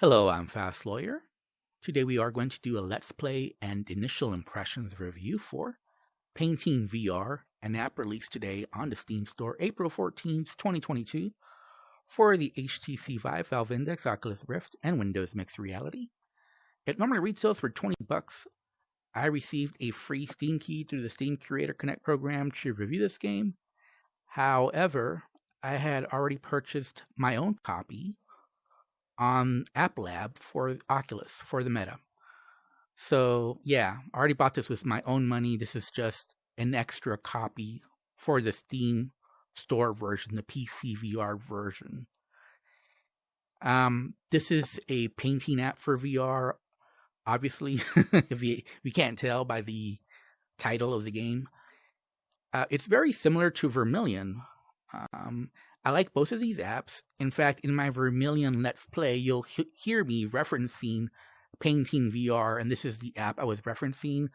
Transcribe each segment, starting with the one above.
Hello, I'm Fast Lawyer. Today we are going to do a Let's Play and initial impressions review for Painting VR, an app released today on the Steam Store, April 14th, 2022, for the HTC Vive, Valve Index, Oculus Rift, and Windows Mixed Reality. It normally retails for $20. I received a free Steam key through the Steam Creator Connect program to review this game. However, I had already purchased my own copy on App Lab for Oculus, for the Meta. So yeah, I already bought this with my own money. This is just an extra copy for the Steam Store version, the PCVR version. This is a painting app for VR, obviously, if you can't tell by the title of the game. It's very similar to Vermilion. I like both of these apps. In fact, in my Vermilion Let's Play, you'll hear me referencing Painting VR, and this is the app I was referencing.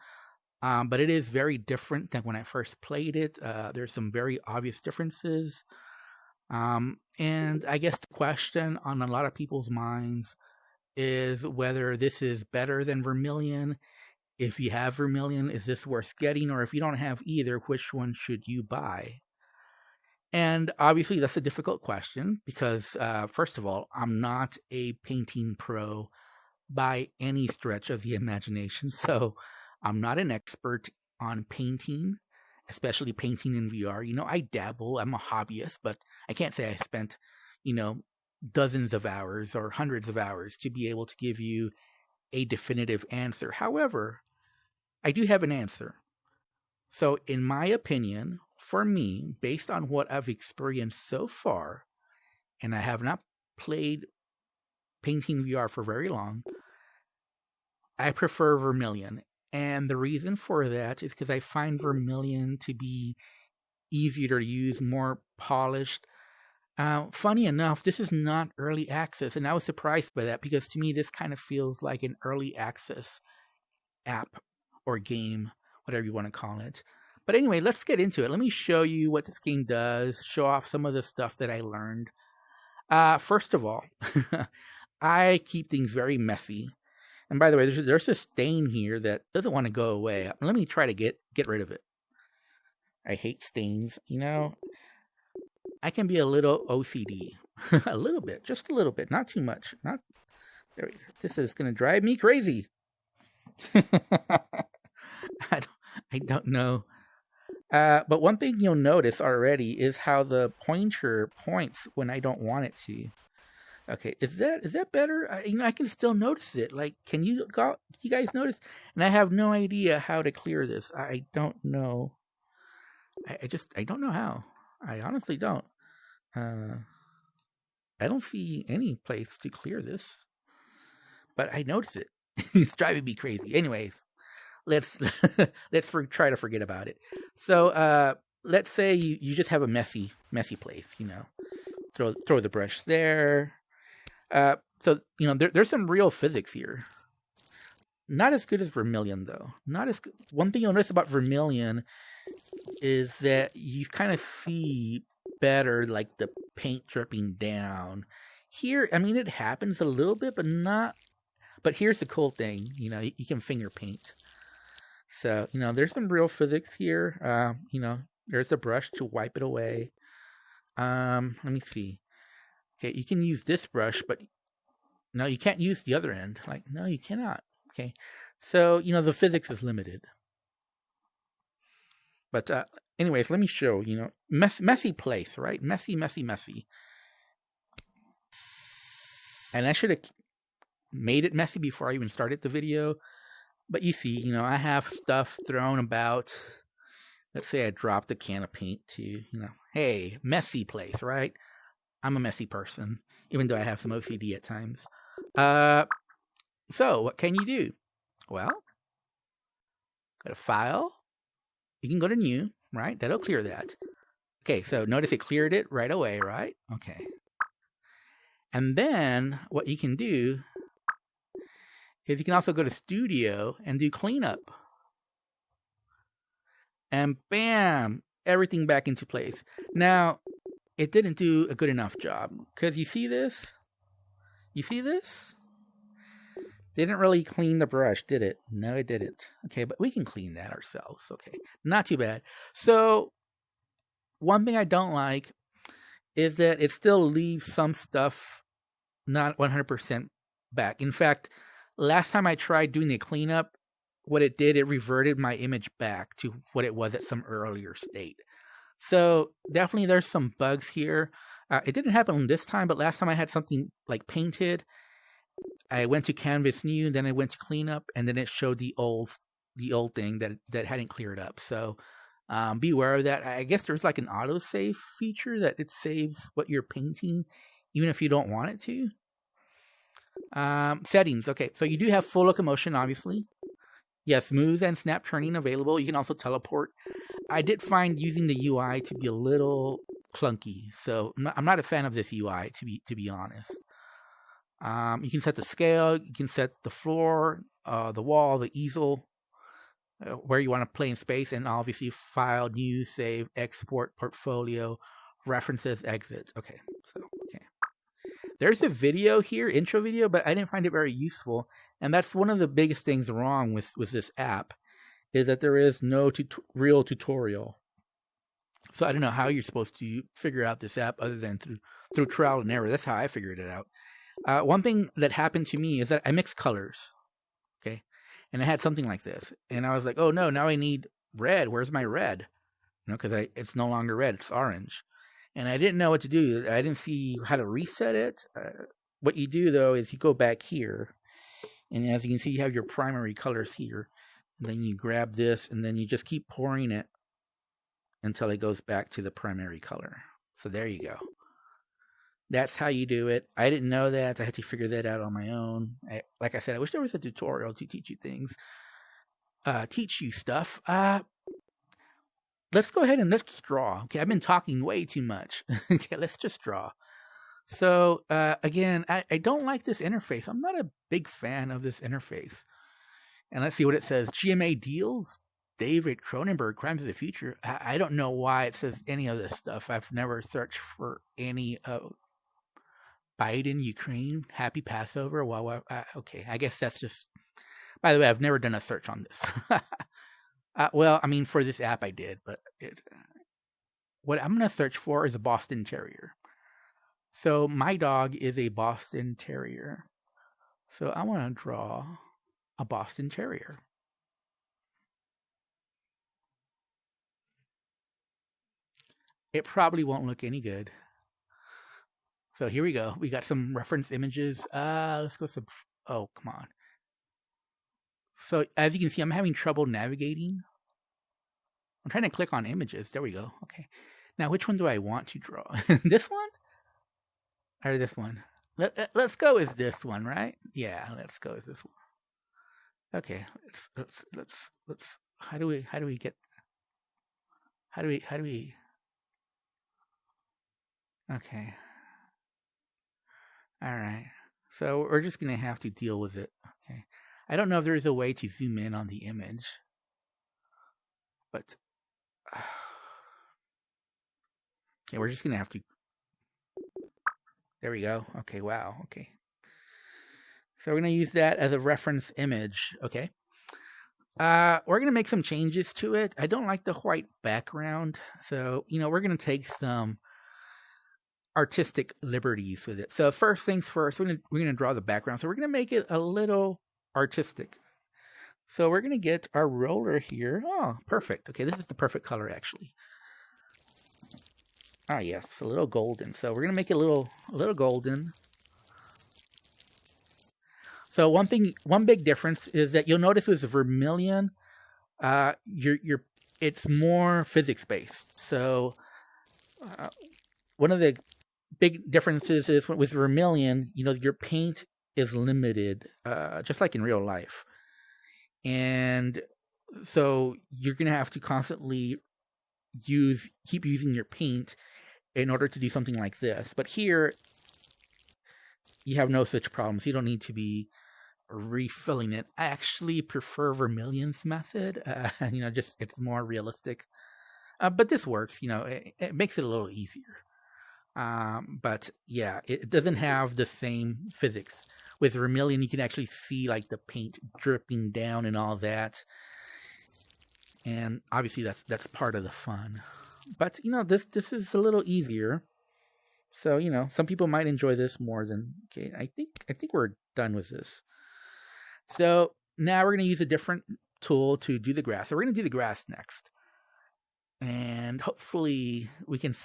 But it is very different than when I first played it. There's some very obvious differences. And I guess the question on a lot of people's minds is whether this is better than Vermilion. If you have Vermilion, is this worth getting? Or if you don't have either, which one should you buy? And obviously, that's a difficult question because, first of all, I'm not a painting pro by any stretch of the imagination. So I'm not an expert on painting, especially painting in VR. I dabble. I'm a hobbyist, but I can't say I spent, dozens of hours or hundreds of hours to be able to give you a definitive answer. However, I do have an answer. So in my opinion, for me, based on what I've experienced so far, and I have not played Painting VR for very long, I prefer Vermilion. And the reason for that is because I find Vermilion to be easier to use, more polished. Funny enough, this is not early access, and I was surprised by that because to me this kind of feels like an early access app or game, whatever you want to call it. But anyway, let's get into it. Let me show you what this game does, show off some of the stuff that I learned. First of all, I keep things very messy. And by the way, there's a stain here that doesn't want to go away. Let me try to get rid of it. I hate stains, I can be a little OCD. A little bit, just a little bit, not too much. There we go. This is going to drive me crazy. I don't know. But one thing you'll notice already is how the pointer points when I don't want it to. Okay, is that better? I can still notice it. Like, can you guys notice? And I have no idea how to clear this. I don't know. I don't know how. I honestly don't. I don't see any place to clear this, but I notice it. It's driving me crazy. Anyways. Let's try to forget about it. So let's say you just have a messy place. Throw the brush there. So there's some real physics here. Not as good as Vermilion though. Not as good. One thing you'll notice about Vermilion is that you kind of see better, like the paint dripping down. Here, it happens a little bit, but not. But here's the cool thing. You can finger paint. So, there's some real physics here. There's a brush to wipe it away. Let me see. Okay, you can use this brush, but no, you can't use the other end. Like, no, you cannot. Okay, so, the physics is limited. But anyways, let me show, messy place, right? Messy. And I should have made it messy before I even started the video. But you see, I have stuff thrown about. Let's say I dropped a can of paint to, hey, messy place, right? I'm a messy person, even though I have some OCD at times. So what can you do? Well, go to File. You can go to New, right? That'll clear that. Okay, so notice it cleared it right away, right? Okay. And then what you can do is you can also go to Studio and do Cleanup. And bam, everything back into place. Now, it didn't do a good enough job. Because you see this? You see this? Didn't really clean the brush, did it? No, it didn't. Okay, but we can clean that ourselves. Okay, not too bad. So, one thing I don't like is that it still leaves some stuff not 100% back. In fact, last time I tried doing the cleanup, what it did, it reverted my image back to what it was at some earlier state. So definitely there's some bugs here. It didn't happen this time, but last time I had something like painted, I went to Canvas New, then I went to cleanup, and then it showed the old thing that hadn't cleared up. So be aware of that. I guess there's like an autosave feature that it saves what you're painting, even if you don't want it to. Settings. Okay, so you do have full locomotion, obviously. Yes, smooth and snap turning available. You can also teleport. I did find using the UI to be a little clunky, so I'm not a fan of this UI, to be honest. You can set the scale, you can set the floor, the wall, the easel, where you want to play in space, and obviously file, new, save, export, portfolio, references, exit. Okay, so okay. There's a video here, intro video, but I didn't find it very useful. And that's one of the biggest things wrong with this app, is that there is no real tutorial. So I don't know how you're supposed to figure out this app other than through trial and error. That's how I figured it out. One thing that happened to me is that I mixed colors, okay? And I had something like this. And I was like, oh no, now I need red. Where's my red? Because it's no longer red, it's orange. And I didn't know what to do. I didn't see how to reset it. What you do, though, is you go back here. And as you can see, you have your primary colors here. And then you grab this, and then you just keep pouring it until it goes back to the primary color. So there you go. That's how you do it. I didn't know that. I had to figure that out on my own. Like I said, I wish there was a tutorial to teach you things. Teach you stuff. Let's go ahead and let's draw. Okay, I've been talking way too much. Okay, let's just draw. So, again, I don't like this interface. I'm not a big fan of this interface. And let's see what it says. GMA deals, David Cronenberg, Crimes of the Future. I don't know why it says any of this stuff. I've never searched for any Biden, Ukraine, Happy Passover. Well, okay, I guess that's just... By the way, I've never done a search on this. Well, I mean, for this app I did, but what I'm going to search for is a Boston Terrier. So my dog is a Boston Terrier. So I want to draw a Boston Terrier. It probably won't look any good. So here we go. We got some reference images. Let's go some... Oh, come on. So as you can see, I'm having trouble navigating. I'm trying to click on images. There we go. Okay. Now, which one do I want to draw? This one? Or this one? Let's go with this one, right? Yeah, let's go with this one. Okay. Let's how do we get Okay. All right. So we're just going to have to deal with it. Okay. I don't know if there's a way to zoom in on the image. But okay, we're just going to have to... There we go. Okay, wow. Okay. So we're going to use that as a reference image. Okay. We're going to make some changes to it. I don't like the white background. So, we're going to take some artistic liberties with it. So first things first, we're going to draw the background. So we're going to make it a little artistic. So we're going to get our roller here. Oh, perfect. Okay, this is the perfect color, actually. Ah, yes, a little golden. So we're going to make it a little golden. So one big difference is that you'll notice with vermilion, it's more physics-based. So one of the big differences is with vermilion, your paint is limited, just like in real life. And so you're going to have to constantly keep using your paint in order to do something like this. But here, you have no such problems. You don't need to be refilling it. I actually prefer Vermilion's method. It's more realistic. But this works. It makes it a little easier. But yeah, it doesn't have the same physics. with vermilion, you can actually see like the paint dripping down and all that. And obviously that's part of the fun. But this is a little easier. So, some people might enjoy this more than okay. I think we're done with this. So now we're gonna use a different tool to do the grass. So we're gonna do the grass next. And hopefully we can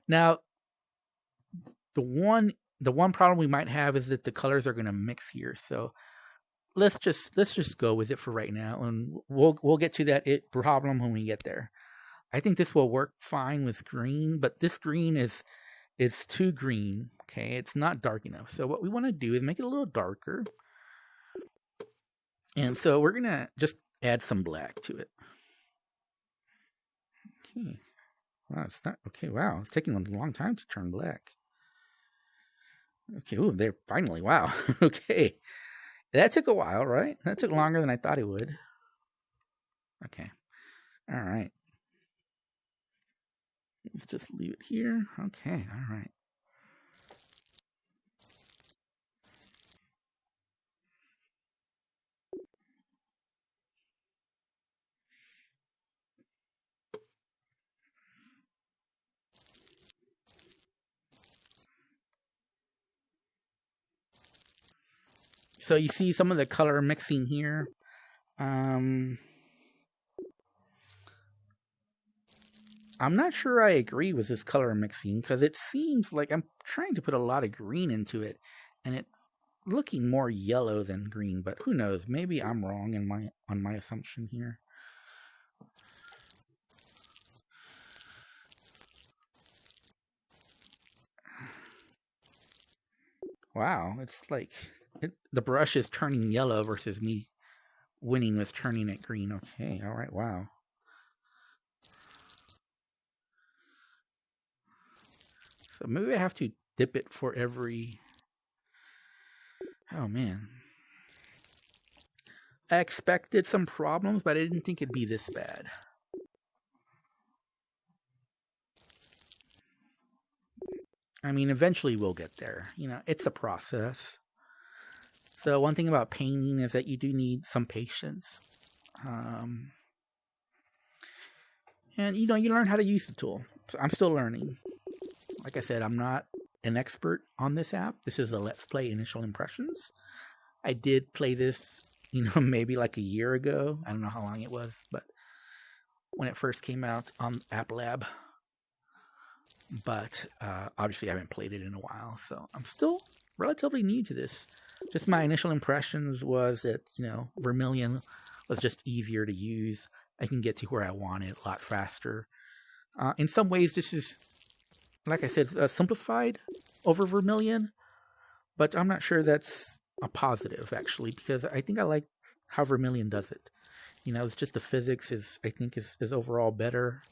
now the one problem we might have is that the colors are gonna mix here. So let's just go with it for right now, and we'll get to that problem when we get there. I think this will work fine with green, but this green is too green. Okay, it's not dark enough. So what we want to do is make it a little darker, and so we're gonna just add some black to it. Okay, wow, it's not okay. Wow, it's taking a long time to turn black. Okay, ooh, there finally. Wow, okay. That took a while, right? That took longer than I thought it would. Okay. All right. Let's just leave it here. Okay. All right. So you see some of the color mixing here. I'm not sure I agree with this color mixing because it seems like I'm trying to put a lot of green into it, and it's looking more yellow than green. But who knows? Maybe I'm wrong on my assumption here. Wow, it's like the brush is turning yellow versus me winning with turning it green. Okay, all right, wow. So maybe I have to dip it for every... Oh, man. I expected some problems, but I didn't think it'd be this bad. I mean, eventually we'll get there. It's a process. So one thing about painting is that you do need some patience. And, you learn how to use the tool. So I'm still learning. Like I said, I'm not an expert on this app. This is a Let's Play Initial Impressions. I did play this, maybe like a year ago. I don't know how long it was, but when it first came out on App Lab. But obviously I haven't played it in a while, so I'm still relatively new to this. Just my initial impressions was that, Vermilion was just easier to use. I can get to where I want it a lot faster. In some ways, this is, like I said, simplified over Vermilion, but I'm not sure that's a positive, actually, because I think I like how Vermilion does it. It's just the physics is overall better.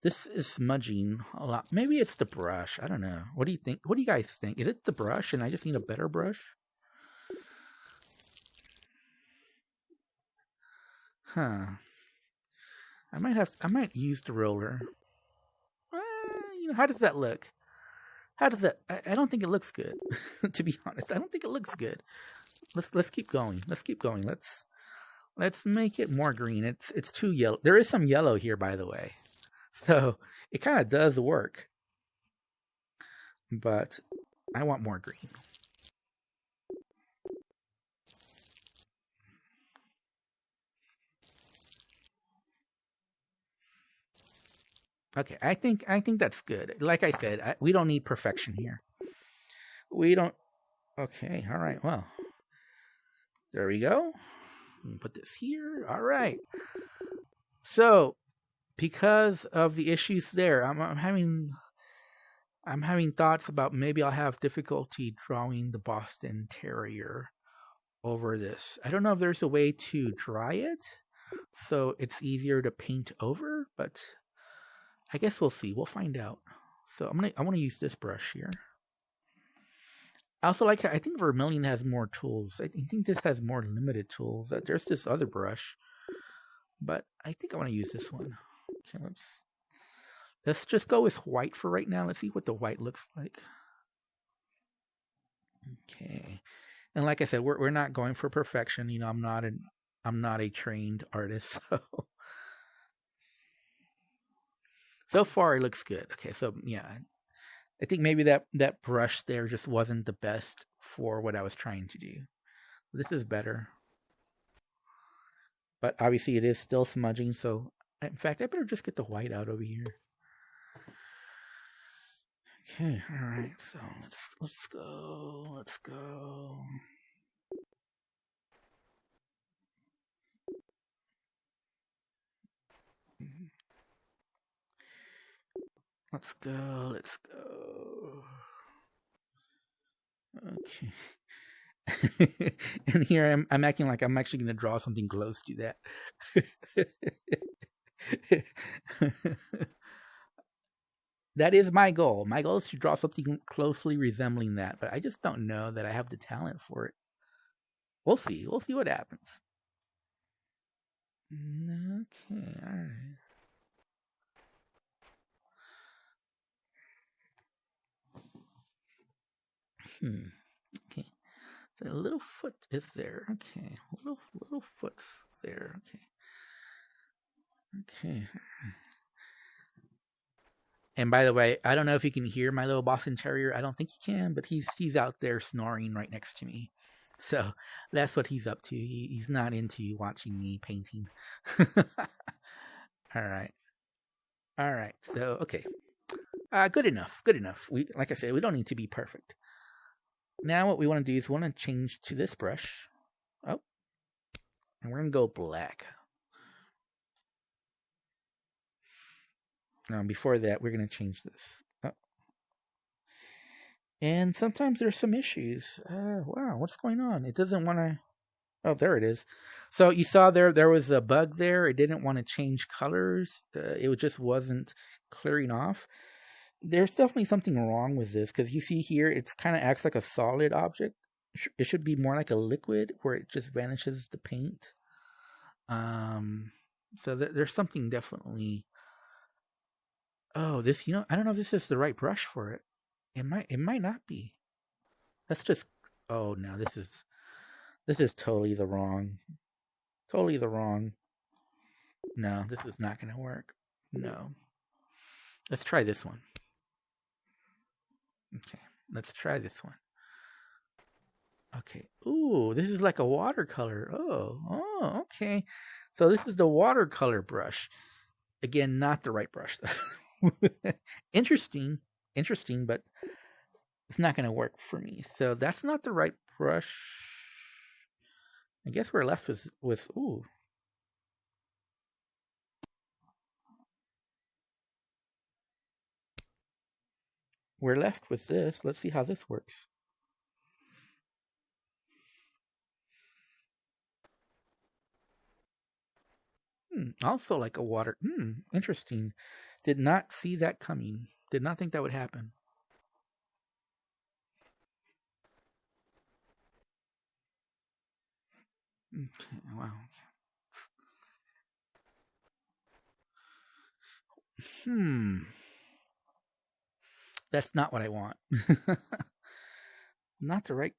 This is smudging a lot. Maybe it's the brush. I don't know. What do you think? What do you guys think? Is it the brush and I just need a better brush? Huh. I might use the roller. How does that look? I don't think it looks good. To be honest, I don't think it looks good. Let's keep going. Let's make it more green. It's too yellow. There is some yellow here, by the way. So it kind of does work, but I want more green. Okay, I think that's good. Like I said, we don't need perfection here. We don't. Okay, all right. Well, there we go. Put this here. All right. So, because of the issues there, I'm having thoughts about maybe I'll have difficulty drawing the Boston Terrier over this. I don't know if there's a way to dry it so it's easier to paint over, but I guess we'll see. We'll find out. So I want to use this brush here. I also I think Vermilion has more tools. I think this has more limited tools. There's this other brush, but I think I want to use this one. Okay, Let's just go with white for right now. Let's see what the white looks like. Okay. And like I said, we're not going for perfection. You know, I'm not a trained artist, so far it looks good. Okay, so yeah, I think maybe that brush there just wasn't the best for what I was trying to do. This is better, but obviously it is still smudging. So in fact, I better just get the white out over here. Okay, all right. So let's go. Let's go. Okay. And here I'm acting like I'm actually going to draw something close to that. That is my goal. My goal is to draw something closely resembling that, but I just don't know that I have the talent for it. We'll see. We'll see what happens. Okay, all right. Okay. So a little foot is there. Okay. Little foot's there. Okay. Okay. And by the way, I don't know if you can hear my little Boston Terrier. I don't think you can, but he's out there snoring right next to me. So that's what he's up to. He's not into watching me painting. All right. All right. So okay. Good enough. Good enough. Like I said, we don't need to be perfect. Now what we want to do is we want to change to this brush. Oh. And we're gonna go black. Now before that, we're gonna change this. Oh. And sometimes there's some issues. Wow, what's going on? It doesn't want to. Oh, there it is. So you saw there was a bug there. It didn't want to change colors. It just wasn't clearing off. There's definitely something wrong with this because you see here, it kind of acts like a solid object. It should be more like a liquid where it just vanishes the paint. So there's something definitely. Oh, this, I don't know if this is the right brush for it. It might not be. Let's just. Oh no, this is totally the wrong. No, this is not gonna work. No. Let's try this one. Okay, let's try this one. Okay. Ooh, this is like a watercolor. Oh, okay. So this is the watercolor brush. Again, not the right brush. Interesting, but it's not going to work for me. So that's not the right brush. I guess we're left with ooh. We're left with this. Let's see how this works. Also like a water. Interesting. Did not see that coming. Did not think that would happen. Okay, wow. That's not what I want. Not the right.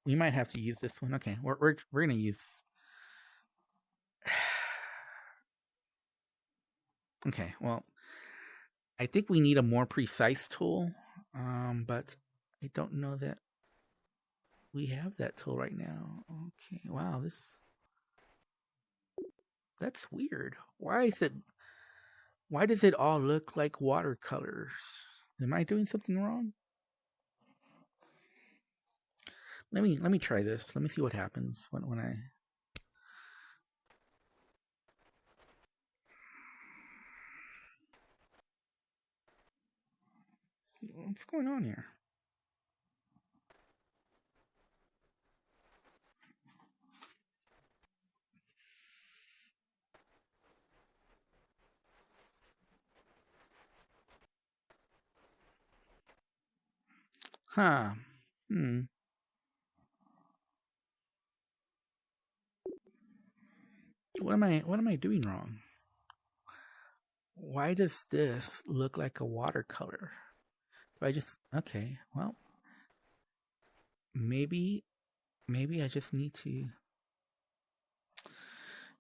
We might have to use this one. Okay, we're gonna use. Okay, well, I think we need a more precise tool, but I don't know that we have that tool right now. Okay, wow, that's weird. Why does it all look like watercolors? Am I doing something wrong? Let me try this. Let me see what happens when I. What's going on here? Huh. What am I doing wrong? why does this look like a watercolor? Do I just, okay, well, maybe I just need to,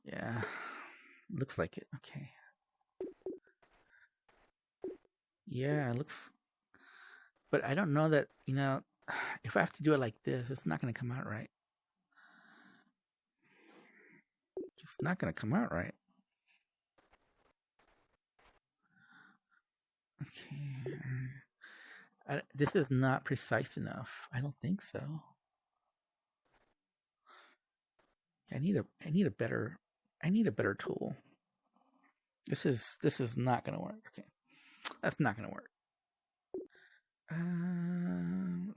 yeah, looks like it, okay. Yeah, it looks, but I don't know that, you know, if I have to do it like this, it's not going to come out right. It's not going to come out right. Okay. This is not precise enough. I don't think so. I need a better tool. This is not going to work. Okay. That's not going to work.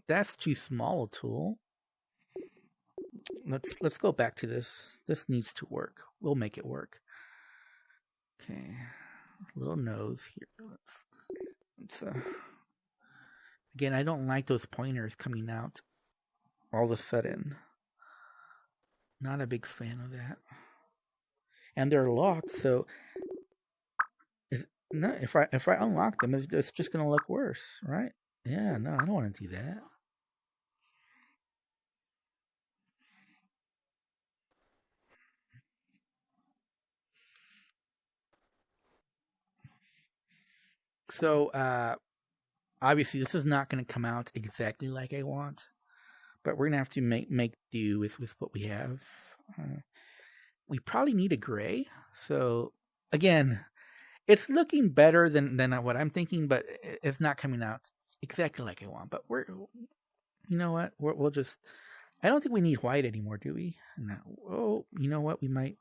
That's too small a tool. Let's go back to this. This needs to work. We'll make it work. Okay. Little nose here. Let's again, I don't like those pointers coming out all of a sudden. Not a big fan of that. And they're locked, so no, if I unlock them, it's just gonna look worse, right? Yeah, no, I don't want to do that. So obviously this is not going to come out exactly like I want, but we're gonna have to make do with what we have. We probably need a gray. So again, it's looking better than what I'm thinking, but it's not coming out exactly like I want. But you know what? We'll just. I don't think we need white anymore, do we? No. Oh, you know what? We might.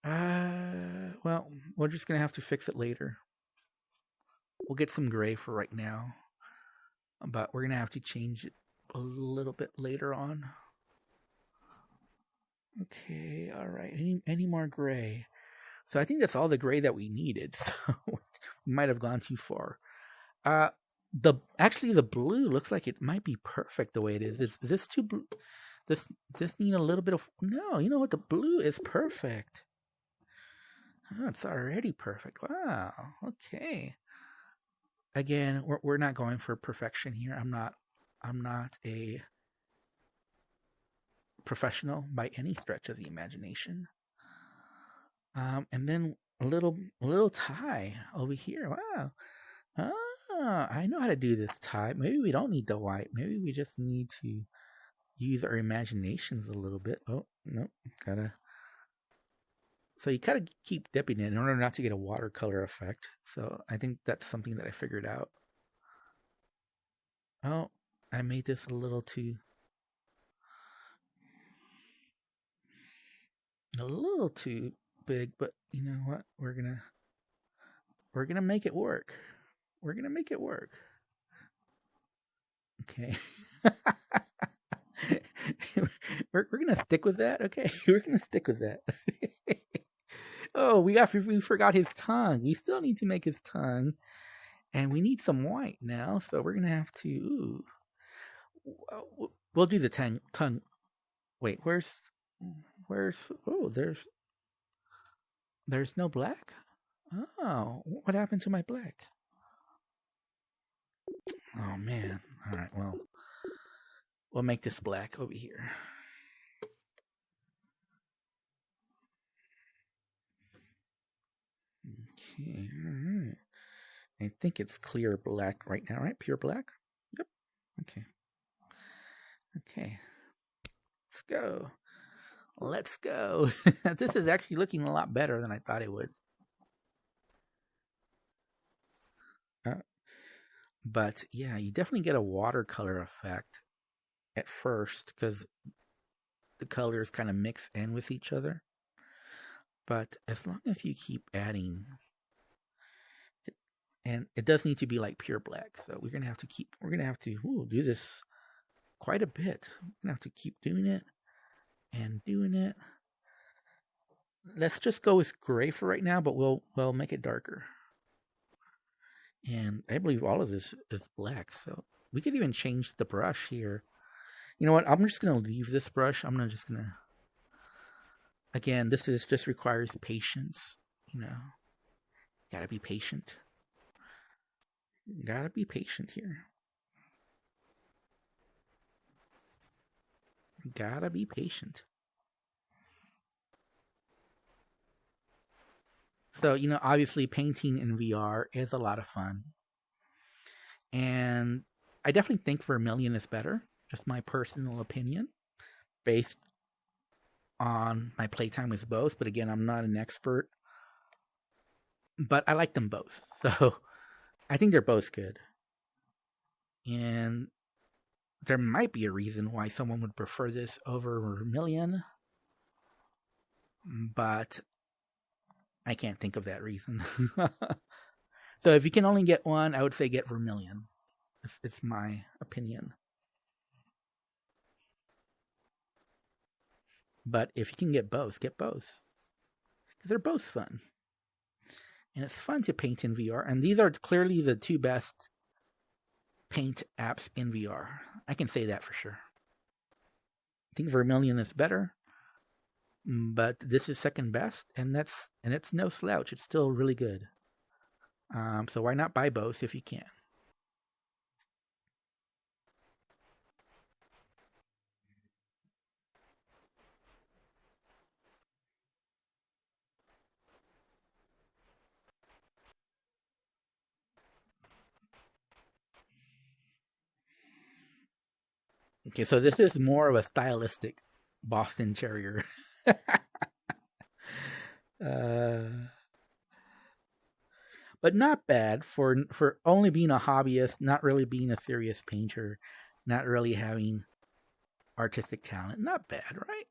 Well, we're just gonna have to fix it later. We'll get some gray for right now, but we're gonna have to change it a little bit later on. Okay, all right. Any more gray? So I think that's all the gray that we needed. So we might have gone too far. Actually the blue looks like it might be perfect the way it is. Is this too blue? This need a little bit of no. You know what? The blue is perfect. Oh, it's already perfect. Wow. Okay. Again, we're not going for perfection here. I'm not a professional by any stretch of the imagination. And then a little tie over here. Wow. I know how to do this tie. Maybe we don't need the white. Maybe we just need to use our imaginations a little bit. Oh, no. So you gotta keep dipping it in order not to get a watercolor effect. So I think that's something that I figured out. Oh, I made this a little too big, but you know what? We're gonna make it work. We're gonna make it work. Okay. we're gonna stick with that. Okay, we're gonna stick with that. Oh, we forgot his tongue. We still need to make his tongue, and we need some white now. So we're gonna have to. Ooh, we'll do the tongue. Wait, where's? Oh, there's no black. Oh, what happened to my black? Oh man. All right. Well, we'll make this black over here. Okay. All right. I think it's clear black right now, right? Pure black. Yep. Okay. Okay. Let's go. Let's go. This is actually looking a lot better than I thought it would. But yeah, you definitely get a watercolor effect at first because the colors kind of mix in with each other. But as long as you keep adding it, and it does need to be like pure black, so we're gonna have to do this quite a bit. We're gonna have to keep doing it and doing it. Let's just go with gray for right now, but we'll make it darker. And I believe all of this is black, so we could even change the brush here. You know what? I'm just gonna leave this brush. Again, this just requires patience, you know. Gotta be patient. Gotta be patient here. Gotta be patient. So, obviously painting in VR is a lot of fun. And I definitely think Vermilion is better. Just my personal opinion. Based on my playtime with both. But again, I'm not an expert. But I like them both. So, I think they're both good. And there might be a reason why someone would prefer this over Vermilion. But I can't think of that reason. So if you can only get one, I would say get Vermilion. It's my opinion. But if you can get both, get both. Because they're both fun. And it's fun to paint in VR. And these are clearly the two best paint apps in VR. I can say that for sure. I think Vermilion is better. But this is second best. And it's no slouch. It's still really good. So why not buy both if you can? Okay, so this is more of a stylistic Boston Terrier. But not bad for only being a hobbyist, not really being a serious painter, not really having artistic talent. Not bad, right?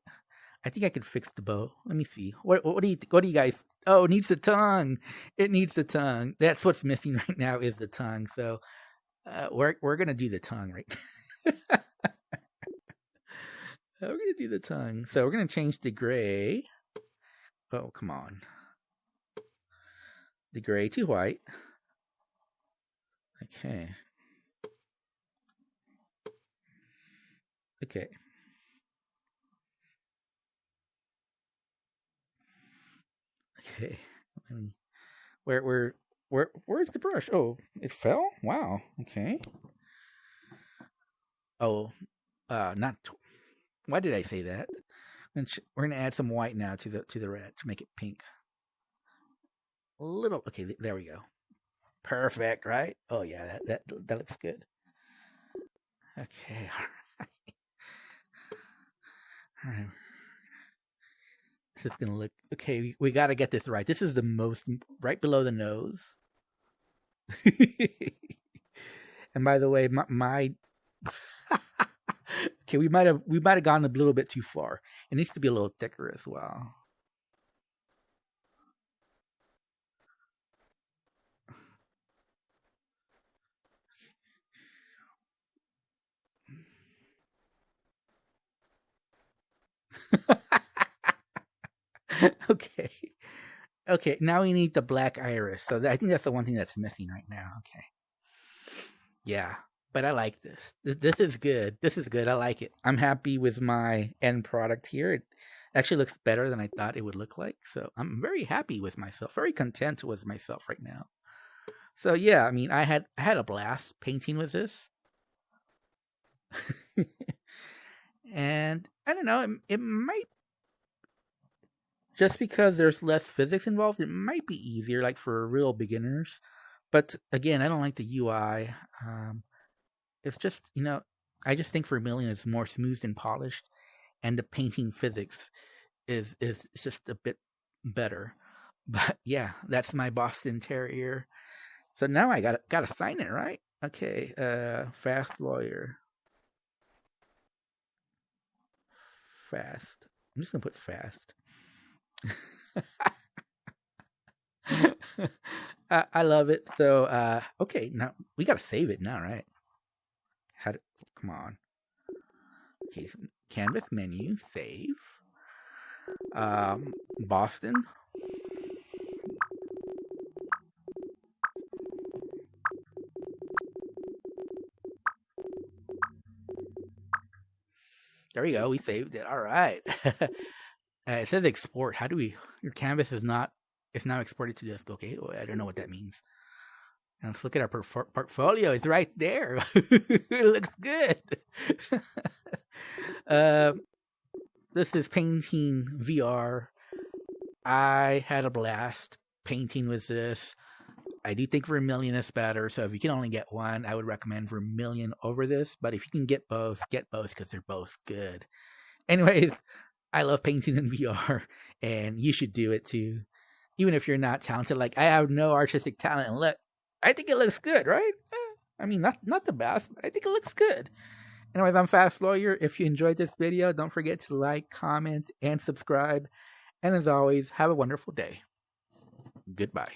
I think I could fix the bow. Let me see. What do you guys? Oh, it needs the tongue. It needs the tongue. That's what's missing right now is the tongue. So we're gonna do the tongue, right? We're gonna do the tongue. So we're gonna change the gray. Oh, come on. The gray to white. Okay. Okay. Okay. Where's the brush? Oh, it fell? Wow. Okay. Oh, not. Why did I say that? We're gonna add some white now to the red to make it pink. A little. Okay, there we go. Perfect, right? Oh yeah, that looks good. Okay, all right. This is gonna look okay. We got to get this right. This is the most right below the nose. And by the way, my okay, we might have gone a little bit too far. It needs to be a little thicker as well. Okay. Okay, now we need the black iris. So I think that's the one thing that's missing right now. Okay. Yeah, but I like this. This is good. This is good. I like it. I'm happy with my end product here. It actually looks better than I thought it would look like. So I'm very happy with myself. Very content with myself right now. So yeah, I mean, I had a blast painting with this. And I don't know, it might, just because there's less physics involved, it might be easier, like for real beginners. But again, I don't like the UI. It's just, I just think Vermilion is more smooth and polished, and the painting physics is just a bit better. But yeah, that's my Boston Terrier. So now I gotta sign it, right? Okay, fast lawyer. Fast. I'm just gonna put fast. I love it. So okay, now we gotta save it now, right? Come on. Okay, so canvas menu, save. Boston. There we go. We saved it. All right. It says export. How do we? Your canvas is not It's now exported to disk. Okay, well, I don't know what that means. And let's look at our portfolio. It's right there. It looks good. This is Painting VR. I had a blast painting with this. I do think Vermilion is better, so if you can only get one, I would recommend Vermilion over this. But if you can get both because they're both good. Anyways, I love painting in VR, and you should do it too. Even if you're not talented, like I have no artistic talent, and look, I think it looks good, right? I mean, not the best, but I think it looks good. Anyways, I'm Fast Lawyer. If you enjoyed this video, don't forget to like, comment, and subscribe. And as always, have a wonderful day. Goodbye.